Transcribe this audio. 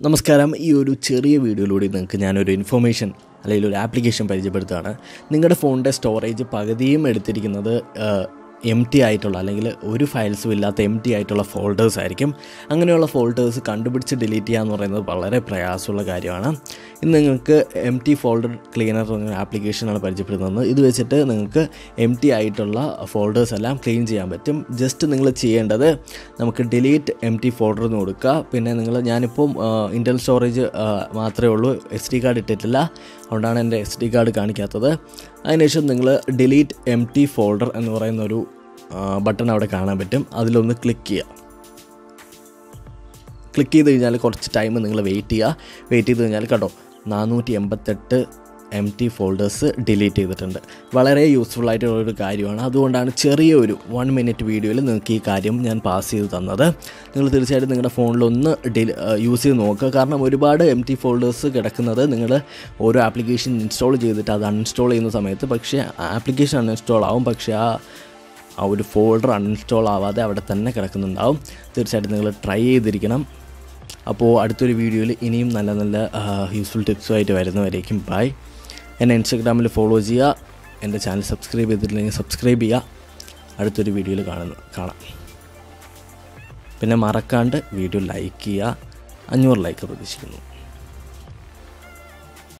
നമസ്കാരം. ഈ ഒരു ചെറിയ വീഡിയോയിലൂടെ നിങ്ങൾക്ക് ഞാനൊരു ഇൻഫർമേഷൻ അല്ലെങ്കിൽ ഒരു ആപ്ലിക്കേഷൻ പരിചയപ്പെടുത്തുകയാണ്. നിങ്ങളുടെ ഫോണിൻ്റെ സ്റ്റോറേജ് പകുതിയും എടുത്തിരിക്കുന്നത് എം ടി ആയിട്ടുള്ള അല്ലെങ്കിൽ ഒരു ഫയൽസും ഇല്ലാത്ത എം ടി ആയിട്ടുള്ള ഫോൾഡേഴ്സ് ആയിരിക്കും. അങ്ങനെയുള്ള ഫോൾഡേഴ്സ് കണ്ടുപിടിച്ച് ഡിലീറ്റ് ചെയ്യുക എന്ന് പറയുന്നത് വളരെ പ്രയാസമുള്ള കാര്യമാണ്. ഇന്ന് നിങ്ങൾക്ക് എം ടി ഫോൾഡർ ക്ലീനർ എന്ന ആപ്ലിക്കേഷനാണ് പരിചയപ്പെടുത്തുന്നത്. ഇത് വെച്ചിട്ട് നിങ്ങൾക്ക് എം ടി ആയിട്ടുള്ള ഫോൾഡേഴ്സ് എല്ലാം ക്ലീൻ ചെയ്യാൻ പറ്റും. ജസ്റ്റ് നിങ്ങൾ ചെയ്യേണ്ടത് നമുക്ക് ഡിലീറ്റ് എം ടി ഫോൾഡർ എന്ന് കൊടുക്കുക. പിന്നെ ഞാനിപ്പം ഇൻറ്റർണൽ സ്റ്റോറേജ് മാത്രമേ ഉള്ളൂ, എസ് ഡി കാർഡ് ഇട്ടിട്ടില്ല, അതുകൊണ്ടാണ് എൻ്റെ എസ് ഡി കാർഡ് കാണിക്കാത്തത്. അതിനുശേഷം നിങ്ങൾ ഡിലീറ്റ് എം ടി ഫോൾഡർ എന്ന് പറയുന്നൊരു ബട്ടൺ അവിടെ കാണാൻ പറ്റും. അതിലൊന്ന് ക്ലിക്ക് ചെയ്യുക. ക്ലിക്ക് ചെയ്ത് കഴിഞ്ഞാൽ കുറച്ച് ടൈം നിങ്ങൾ വെയിറ്റ് ചെയ്ത് കഴിഞ്ഞാൽ കേട്ടോ 488 എം ടി ഫോൾഡേഴ്സ് ഡിലീറ്റ് ചെയ്തിട്ടുണ്ട്. വളരെ യൂസ്ഫുൾ ആയിട്ടുള്ളൊരു കാര്യമാണ്. അതുകൊണ്ടാണ് ചെറിയൊരു 1 മിനിറ്റ് വീഡിയോയിൽ നിങ്ങൾക്ക് ഈ കാര്യം ഞാൻ പാസ് ചെയ്ത് തന്നത്. നിങ്ങൾ തീർച്ചയായിട്ടും നിങ്ങളുടെ ഫോണിലൊന്ന് യൂസ് ചെയ്ത് നോക്കുക. കാരണം ഒരുപാട് എം ടി ഫോൾഡേഴ്സ് കിടക്കുന്നത് നിങ്ങൾ ഓരോ ആപ്ലിക്കേഷൻ ഇൻസ്റ്റാൾ ചെയ്തിട്ട് അത് അൺഇൻസ്റ്റാൾ ചെയ്യുന്ന സമയത്ത് പക്ഷേ ആപ്ലിക്കേഷൻ അൺഇൻസ്റ്റാൾ ആവും, പക്ഷേ ആ ഒരു ഫോൾഡർ അൺഇൻസ്റ്റാൾ ആവാതെ അവിടെ തന്നെ കിടക്കുന്നുണ്ടാവും. തീർച്ചയായിട്ടും നിങ്ങൾ ട്രൈ ചെയ്തിരിക്കണം. അപ്പോൾ അടുത്തൊരു വീഡിയോയിൽ ഇനിയും നല്ല നല്ല യൂസ്ഫുൾ ടിപ്സുമായിട്ട് വരുന്നവരേക്കും ബൈ. എന്നെ ഇൻസ്റ്റാഗ്രാമിൽ ഫോളോ ചെയ്യുക. എൻ്റെ ചാനൽ സബ്സ്ക്രൈബ് ചെയ്തിട്ടില്ലെങ്കിൽ സബ്സ്ക്രൈബ് ചെയ്യുക. അടുത്തൊരു വീഡിയോയിൽ കാണാം. പിന്നെ മറക്കാണ്ട് വീഡിയോ ലൈക്ക് ചെയ്യുക. 500 ലൈക്ക് പ്രതീക്ഷിക്കുന്നു.